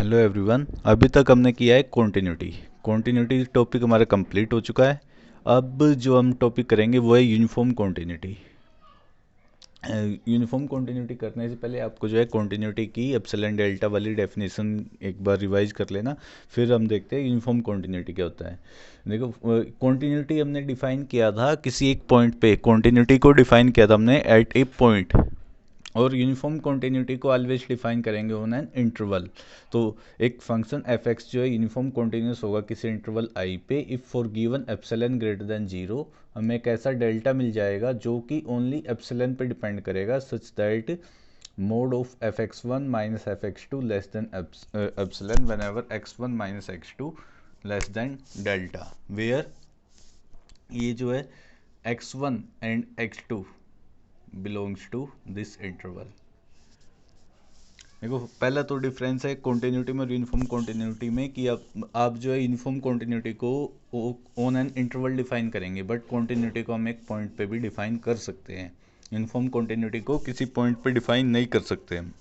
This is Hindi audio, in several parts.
Hello everyone. अभी तक हमने किया है कॉन्टिन्यूटी टॉपिक हमारा कंप्लीट हो चुका है। अब जो हम टॉपिक करेंगे वो है यूनिफॉर्म कॉन्टिन्यूटी। यूनिफॉर्म कॉन्टिन्यूटी करने से पहले आपको जो है कॉन्टिन्यूटी की एप्सिलॉन डेल्टा वाली डेफिनेशन एक बार रिवाइज कर लेना, फिर हम देखते हैं यूनिफॉर्म कॉन्टिन्यूटी क्या होता है। देखो, कॉन्टिन्यूटी हमने डिफाइन किया था किसी एक पॉइंट पे, कॉन्टिन्यूटी को डिफाइन किया था हमने एट ए पॉइंट, और यूनिफॉर्म कॉन्टिन्यूटी को ऑलवेज डिफाइन करेंगे ऑन एन इंटरवल। तो एक फंक्शन एफ एक्स जो है यूनिफॉर्म कॉन्टिन्यूस होगा किसी इंटरवल आई पे if for given epsilon greater than zero हमें एक ऐसा डेल्टा मिल जाएगा जो कि ओनली एप्सिलॉन पे डिपेंड करेगा, such that mod of f x one minus f x two less than epsilon whenever x one minus x two less than delta, where ये जो है x one and x two belongs to this interval. देखो, पहला तो डिफरेंस है कॉन्टिन्यूटी में और यूनिफॉर्म कॉन्टिन्यूटी में कि आप जो है यूनिफॉर्म कॉन्टिन्यूटी को ऑन एन इंटरवल डिफाइन करेंगे, बट कॉन्टिन्यूटी को हम एक पॉइंट पे भी डिफाइन कर सकते हैं। यूनिफॉर्म कॉन्टिन्यूटी को किसी पॉइंट पे डिफाइन नहीं कर सकते हम।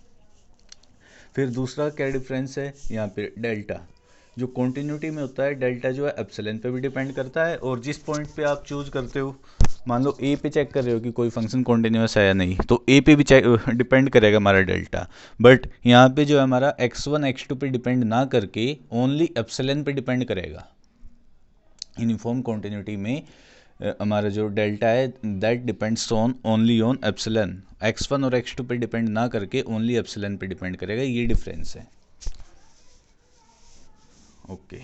फिर दूसरा क्या डिफरेंस है, यहाँ पे डेल्टा जो कॉन्टिन्यूटी में होता है, डेल्टा जो है एप्सिलॉन पे भी डिपेंड करता है, और जिस पॉइंट पे आप चूज करते हो, मान लो ए पे चेक कर रहे हो कि कोई फंक्शन कॉन्टिन्यूस है या नहीं, तो ए पे भी डिपेंड करेगा हमारा डेल्टा। बट यहाँ पे जो है हमारा एक्स वन एक्स टू पे डिपेंड ना करके ओनली एप्सिलॉन पे डिपेंड करेगा। यूनिफॉर्म कॉन्टिन्यूटी में हमारा जो डेल्टा है that depends on only on epsilon, x one और एक्स टू पे डिपेंड ना करके ओनली एप्सिलॉन पे डिपेंड करेगा। ये डिफरेंस है। ओके,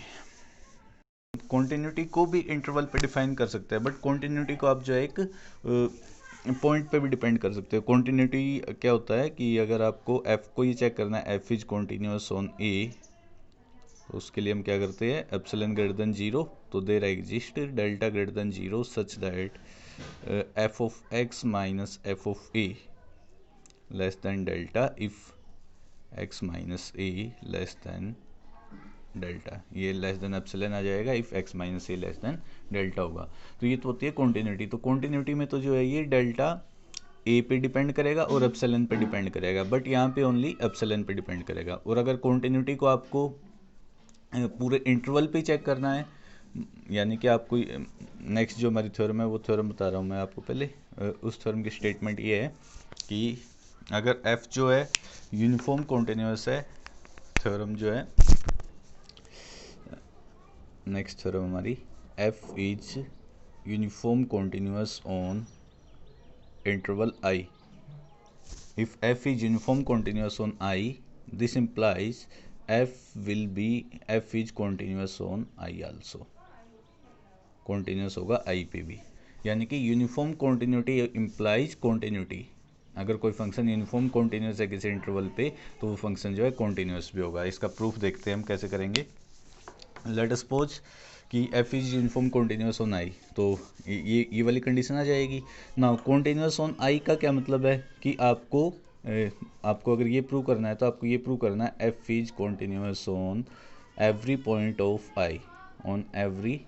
कॉन्टिन्यूटी को भी इंटरवल पे डिफाइन कर सकते हैं, बट कॉन्टिन्यूटी को आप जो है एक पॉइंट पे भी डिपेंड कर सकते हो। कॉन्टिन्यूटी क्या होता है कि अगर आपको एफ को ये चेक करना है F is continuous on a, तो उसके लिए हम क्या करते हैं, एप्सिलॉन ग्रेटर देन जीरो, तो there exist delta greater than zero such that f of x minus f of a less than delta if x minus a less than delta. ये लेस देन एप्सिलॉन आ जाएगा if x minus a less than delta होगा। तो ये तो होती है कॉन्टिन्यूटी। तो कॉन्टिन्यूटी में तो जो है ये डेल्टा ए पे डिपेंड करेगा और एप्सिलॉन पे डिपेंड करेगा, बट यहाँ पे ओनली एप्सिलॉन पे डिपेंड करेगा। और अगर कॉन्टिन्यूटी को आपको पूरे इंटरवल पे चेक करना है, यानी कि आपको नेक्स्ट जो हमारी थ्योरम है वो थ्योरम बता रहा हूँ मैं आपको पहले। उस थ्योरम की स्टेटमेंट ये है कि अगर एफ जो है यूनिफॉर्म कॉन्टिन्यूस है, थ्योरम जो है नेक्स्ट थ्योरम हमारी, F is uniform continuous on interval I. If F is uniform continuous on I, this implies F is continuous on I also, continuous होगा आई पे भी। यानी कि यूनिफॉर्म कॉन्टिन्यूटी इम्प्लाइज कॉन्टिन्यूटी। अगर कोई फंक्शन यूनिफॉर्म कॉन्टिन्यूस है किसी इंटरवल पे, तो वो फंक्शन जो है कॉन्टिन्यूस भी होगा। इसका प्रूफ देखते हैं हम कैसे करेंगे। लेट अस सपोज कि F is uniform continuous on आई, तो ये वाली कंडीशन आ जाएगी ना। कॉन्टिन्यूस ऑन आई का क्या मतलब है कि आपको अगर ये प्रूव करना है तो आपको ये प्रूव करना है F is continuous on every point of I, on every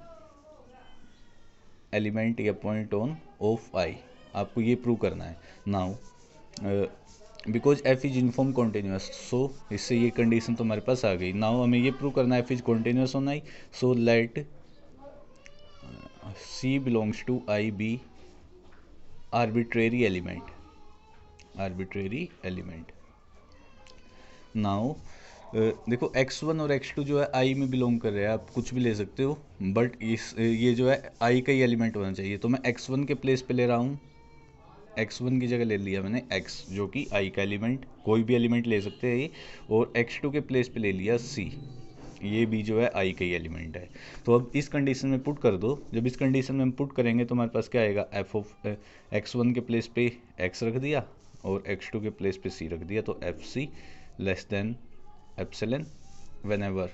element या पॉइंट ऑन ऑफ आई, आपको ये प्रूव करना है। Now because F is uniform continuous, so इससे ये कंडीशन तो हमारे पास आ गई। नाउ हमें ये प्रूव करना है F is continuous on I, so let c belongs to I be arbitrary element, arbitrary element. Now देखो x1 और x2 जो है i में बिलोंग कर रहे हैं, आप कुछ भी ले सकते हो, बट ये जो है i का ही एलिमेंट होना चाहिए। तो मैं x1 के प्लेस पे ले रहा हूँ, x1 की जगह ले लिया मैंने x जो कि i का एलिमेंट, कोई भी एलिमेंट ले सकते हैं ये, और x2 के प्लेस पे ले लिया c, ये भी जो है i का ही एलिमेंट है। तो अब इस कंडीशन में पुट कर दो। जब इस कंडीशन में हम पुट करेंगे तो हमारे पास क्या आएगा, एफ ऑफ x1 के प्लेस पे x रख दिया और x2 के प्लेस पे c रख दिया, तो F C less than epsilon whenever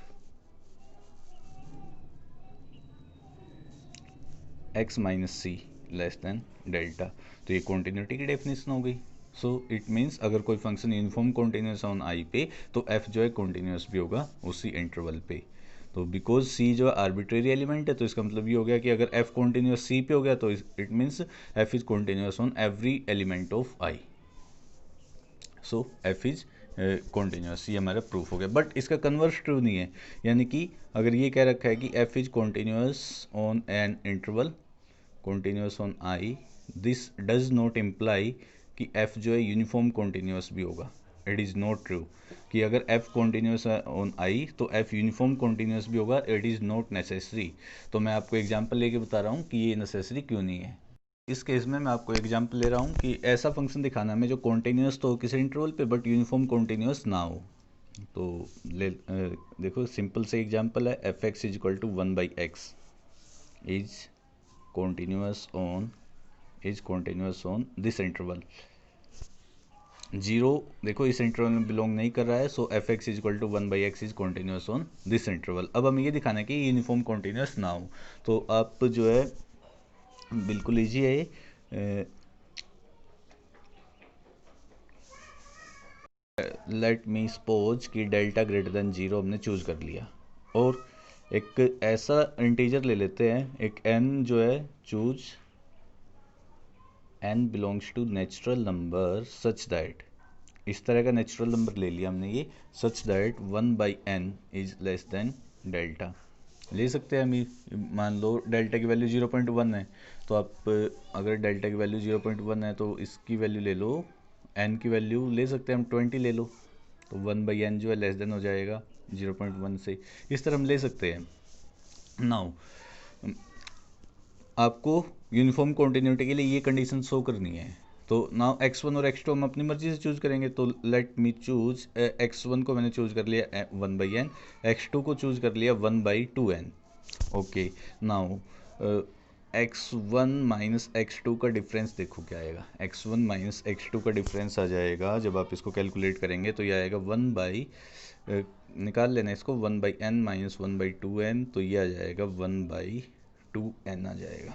x minus C less than delta. तो ये कॉन्टिन्यूटी की डेफिनेशन हो गई। सो इट मीन्स अगर कोई फंक्शन यूनिफॉर्म कॉन्टिन्यूस ऑन आई पे, तो f जो है कॉन्टिन्यूस भी होगा उसी इंटरवल पे। तो बिकॉज c जो है आर्बिट्रेरी एलिमेंट है, तो इसका मतलब ये हो गया कि अगर f कॉन्टिन्यूस c पे हो गया तो it means f is continuous on every element of i। So f is continuous, ये हमारा प्रूफ हो गया। बट इसका कन्वर्स ट्रू नहीं है, यानी कि अगर ये कह रखा है कि F is continuous on an interval continuous on I, this does not imply कि एफ जो है यूनिफॉर्म कॉन्टीन्यूस भी होगा। इट इज़ नॉट ट्रू कि अगर एफ कॉन्टीन्यूस ऑन आई तो एफ यूनिफॉर्म कॉन्टीन्यूस भी होगा। It is not necessary. तो मैं आपको एग्जांपल लेके बता रहा हूँ कि ये नेसेसरी क्यों नहीं है। इस केस में मैं आपको एग्जांपल ले रहा हूँ कि ऐसा फंक्शन दिखाना हमें जो कॉन्टीन्यूस तो हो किसी इंटरवल पे बट यूनिफॉर्म कॉन्टीन्यूस ना हो। तो देखो सिंपल से एग्जांपल है, F x is equal to 1/x is continuous on this interval. Zero देखो इस इंटरवल में बिलोंग नहीं कर रहा है, so F x is equal to 1/x is continuous on this interval. अब हमें ये दिखाना है कि यूनिफॉर्म कॉन्टीन्यूस ना हो। तो आप जो है बिल्कुल ईजी है, लेट मी सपोज कि डेल्टा ग्रेटर देन 0 हमने चूज कर लिया, और एक ऐसा इंटीजर ले लेते हैं, एक n जो है choose n belongs to natural number such that, इस तरह का नेचुरल नंबर ले लिया हमने ये, such that 1/n is less than delta. ले सकते हैं हम, मान लो डेल्टा की वैल्यू 0.1 है, तो आप अगर डेल्टा की वैल्यू 0.1 है तो इसकी वैल्यू ले लो, n की वैल्यू ले सकते हैं हम 20 ले लो, तो 1/n जो है लेस देन हो जाएगा 0.1 से। इस तरह हम ले सकते हैं। नाउ आपको यूनिफॉर्म कॉन्टिन्यूटी के लिए ये कंडीशन शो करनी है, तो नाउ x1 और x2 हम अपनी मर्जी से चूज करेंगे। तो लेट मी चूज x1 को मैंने चूज कर लिया 1/n, x2 को चूज कर लिया 1/2n। Okay, now x1 minus x2 का डिफरेंस देखो क्या आएगा। x1 माइनस x2 का डिफरेंस आ जाएगा, जब आप इसको कैलकुलेट करेंगे तो ये आएगा निकाल लेना इसको, 1/n माइनस 1/2n, तो ये आ जाएगा 1/2n आ जाएगा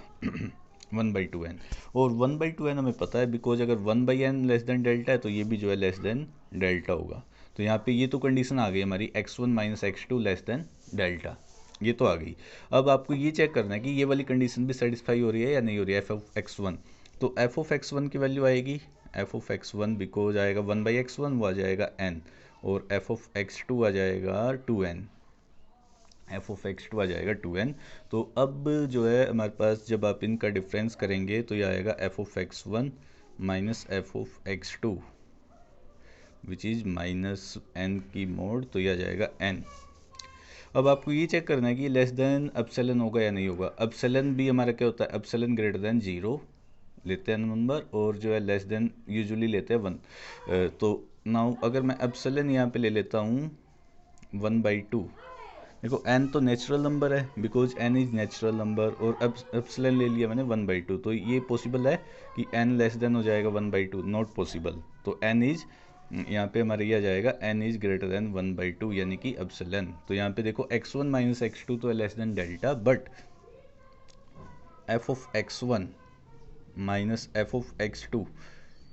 1/2n। और 1/2n हमें पता है, बिकॉज अगर 1/n लेस देन डेल्टा है तो ये भी जो है लेस देन डेल्टा होगा। तो यहाँ पे ये तो कंडीशन आ गई हमारी, x1 minus x2 less than delta, ये तो आ गई। अब आपको ये चेक करना है कि ये वाली कंडीशन भी सेटिस्फाई हो रही है या नहीं हो रही है, एफ ऑफ x1। तो एफ ऑफ x1 की वैल्यू आएगी एफ ऑफ x1 बिकॉज आएगा 1/x1, वो आ जाएगा n, और एफ ऑफ x2 आ जाएगा 2n, एफ ऑफ x2 आ जाएगा 2n। तो अब जो है हमारे पास जब आप इनका डिफरेंस करेंगे तो ये आएगा F of x1 minus f of x2 which is minus n की मोड, तो ये आ जाएगा n। अब आपको ये चेक करना है कि लेस देन एप्सिलॉन होगा या नहीं होगा। एप्सिलॉन भी हमारा क्या होता है, एप्सिलॉन ग्रेटर देन 0 लेते हैं नंबर, और जो है लेस देन यूजुअली लेते हैं 1। तो नाउ अगर मैं एप्सिलॉन यहाँ पे ले लेता हूँ 1/2, देखो n तो नेचुरल नंबर है because n is natural number, और एप्सिलॉन ले लिया मैंने 1/2, तो ये पॉसिबल है कि n लेस देन हो जाएगा 1/2, नॉट पॉसिबल। तो n इज यहाँ पे हमारे ये आ जाएगा n इज ग्रेटर देन 1/2 यानी कि एप्सिलॉन। तो यहाँ पे देखो x1 माइनस x2 तो है less than delta, but f of x1 minus f of x2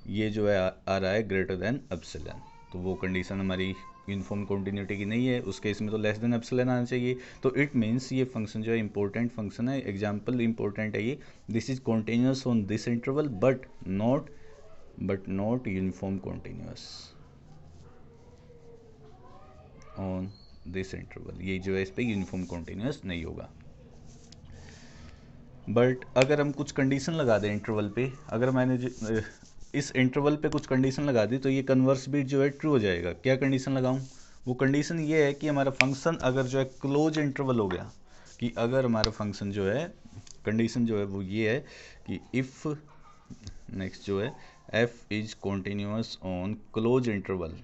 ये जो है आ रहा है ग्रेटर देन एप्सिलॉन। तो वो कंडीशन हमारी यूनिफॉर्म कॉन्टिन्यूटी की नहीं है, उस केस में तो लेस देन एप्सिलॉन आना चाहिए। तो इट मीन्स ये फंक्शन जो है इंपॉर्टेंट फंक्शन है, एग्जाम्पल इंपॉर्टेंट है ये, this is continuous on this interval but not uniform continuous on this interval. ये जो है इस पर यूनिफॉर्म कॉन्टिन्यूस नहीं होगा। बट अगर हम कुछ कंडीशन लगा दें इंटरवल पे, अगर मैंने इस इंटरवल पे कुछ कंडीशन लगा दी तो ये कन्वर्स भी जो है ट्रू हो जाएगा। क्या कंडीशन लगाऊं? वो कंडीशन ये है कि हमारा फंक्शन अगर जो है क्लोज इंटरवल हो गया, कि अगर हमारा फंक्शन जो है, कंडीशन जो है वो ये है कि इफ़ नेक्स्ट जो है f is continuous on close interval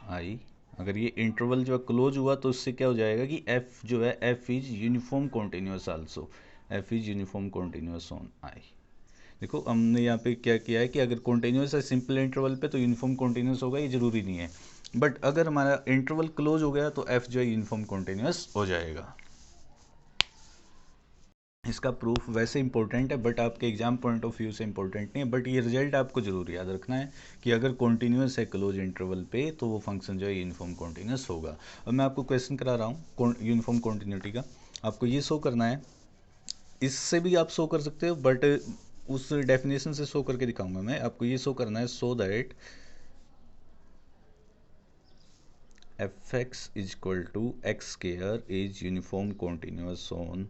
I, अगर ये इंटरवल जो है क्लोज हुआ तो उससे क्या हो जाएगा कि f जो है f is uniform continuous also, f is uniform continuous on आई। देखो हमने यहाँ पे क्या किया है कि अगर कॉन्टिन्यूस है सिंपल इंटरवल पे तो यूनिफॉर्म कॉन्टिन्यूस होगा, ये जरूरी नहीं है, बट अगर हमारा इंटरवल क्लोज हो गया तो f जो है यूनिफॉर्म कॉन्टिन्यूस हो जाएगा। इसका प्रूफ वैसे इंपॉर्टेंट है बट आपके एग्जाम पॉइंट ऑफ व्यू से इंपॉर्टेंट नहीं है, बट ये रिजल्ट आपको जरूर याद रखना है कि अगर कॉन्टिन्यूस है क्लोज इंटरवल पे तो वो फंक्शन जो है यूनिफॉर्म कॉन्टिन्यूस होगा। अब मैं आपको क्वेश्चन करा रहा हूँ यूनिफॉर्म कॉन्टिन्यूटी का, आपको ये शो करना है, इससे भी आप शो कर सकते हो बट उस डेफिनेशन से शो करके दिखाऊंगा मैं आपको। ये शो करना है so that f x is equal to x square is uniform continuous on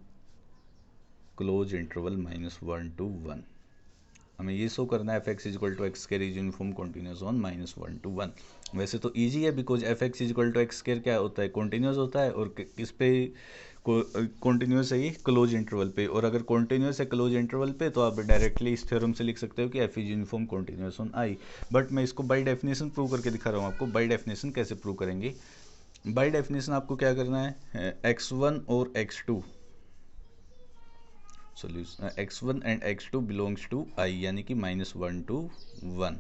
close interval -1 to 1। हमें ये शो करना है F x is equal to x square is uniform continuous on -1 to 1। वैसे तो इजी है, because f x is equal to x square क्या होता है, कॉन्टिन्यूस होता है, और किस पे कॉन्टिन्यूस है ये, क्लोज इंटरवल पे। और अगर कॉन्टिन्यूस है क्लोज इंटरवल पे तो आप डायरेक्टली इस थ्योरम से लिख सकते हो कि F is uniform continuous on I. But मैं इसको बाई डेफिनेशन प्रूव करके दिखा रहा हूँ आपको। बाई डेफिनेशन कैसे प्रूव करेंगे, बाई डेफिनेशन आपको क्या करना है, x1 और x2 solution, x1 and x2 belongs to i, यानी कि -1 to 1।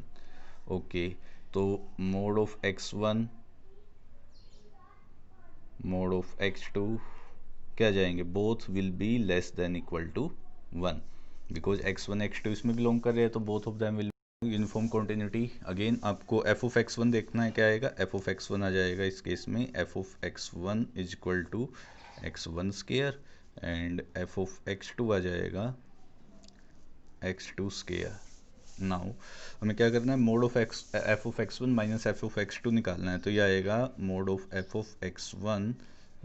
ओके, तो mod of x1 mod of x2 क्या जाएंगे, both will be less than equal to 1, because x1 x2 इसमें बिलोंग कर रहे हैं, तो both of them will uniform continuity. Again आपको एफ ऑफ x1 देखना है, क्या आएगा, एफ ऑफ x1 आ जाएगा इस केस में, f of x1 is equal to x1 square, and f of x2 आ जाएगा x2 स्केयर। नाउ हमें क्या करना है, mod of F of x1 minus f of x2 निकालना है। तो ये आएगा mod of F of x1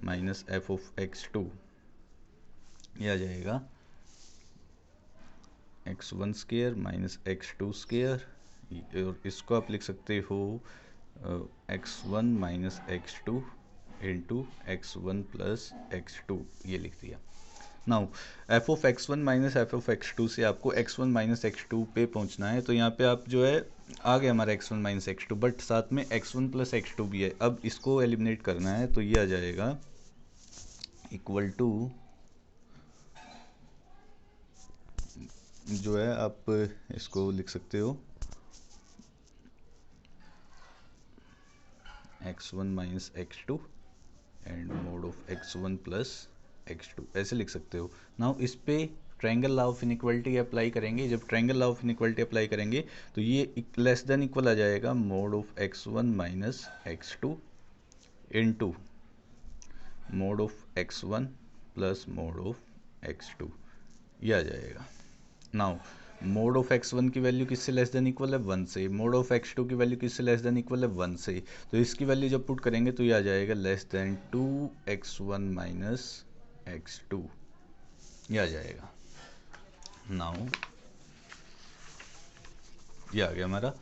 minus f of x2, ये आ जाएगा x1 square minus x2 square, और इसको आप लिख सकते हो x1 minus x2 into x1 plus x2, ये लिख दिया। Now F of x1 minus f of x2 से आपको x1 माइनस x2 पे पहुंचना है। तो यहाँ पे आप जो है आ गया हमारा x1 माइनस x2, बट साथ में x1 प्लस x2 भी है। अब इसको एलिमिनेट करना है, तो ये आ जाएगा इक्वल टू, जो है आप इसको लिख सकते हो x1 minus x2 and mode of x1 plus x2, ऐसे लिख सकते हो। नाउ इस पे triangle law of inequality apply करेंगे। जब triangle law of inequality apply करेंगे तो ये लेस देन इक्वल आ जाएगा mode of x1 minus x2 into mode of x1 plus mode of x2, ये आ जाएगा। नाउ मोड ऑफ x1 की वैल्यू किससे लेस देन इक्वल है, 1 से। मोड ऑफ x2 की वैल्यू किससे लेस देन इक्वल है, 1 से। तो इसकी वैल्यू जब पुट करेंगे तो ये आ जाएगा less than 2x1 minus x2, ये आ जाएगा। नाउ ये आ गया हमारा,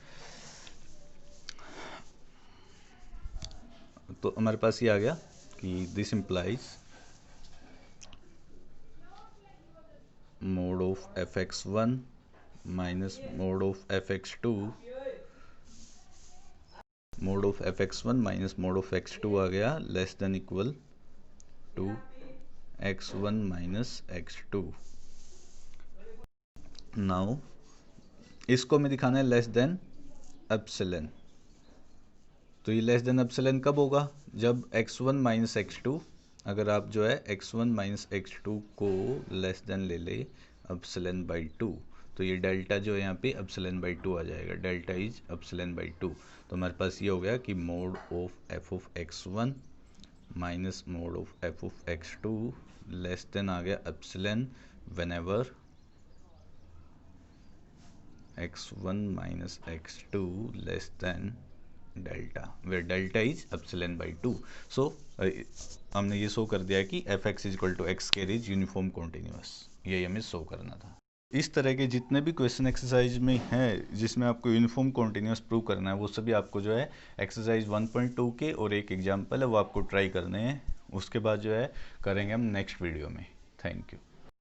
तो हमारे पास ये आ गया कि this implies mod of fx1 minus mod of fx2, mod of fx1 minus mod of x2 आ गया less than equal to x1 minus x2। नाउ इसको हमें दिखाना है लेस देन एप्सिलॉन। तो ये लेस देन एप्सिलॉन कब होगा, जब x1 माइनस x2, अगर आप जो है x1 माइनस x2 को लेस देन ले ले एप्सिलॉन बाई 2, तो ये डेल्टा जो है यहाँ पे एप्सिलॉन बाई 2 आ जाएगा, डेल्टा इज एप्सिलॉन बाई 2। तो हमारे पास ये हो गया कि mod of F of x1 minus mod of F of x2 less than आ गया epsilon whenever x1 minus x2 less than delta, where delta is epsilon by 2। So हमने ये शो कर दिया है कि F x is equal to x square is uniform continuous, यही हमें शो करना था। इस तरह के जितने भी क्वेश्चन एक्सरसाइज में हैं जिसमें आपको यूनिफॉर्म कॉन्टिन्यूअस प्रूव करना है, वो सभी आपको जो है एक्सरसाइज 1.2 के और एक एग्जाम्पल है वो आपको ट्राई करने हैं। उसके बाद जो है करेंगे हम नेक्स्ट वीडियो में। Thank you.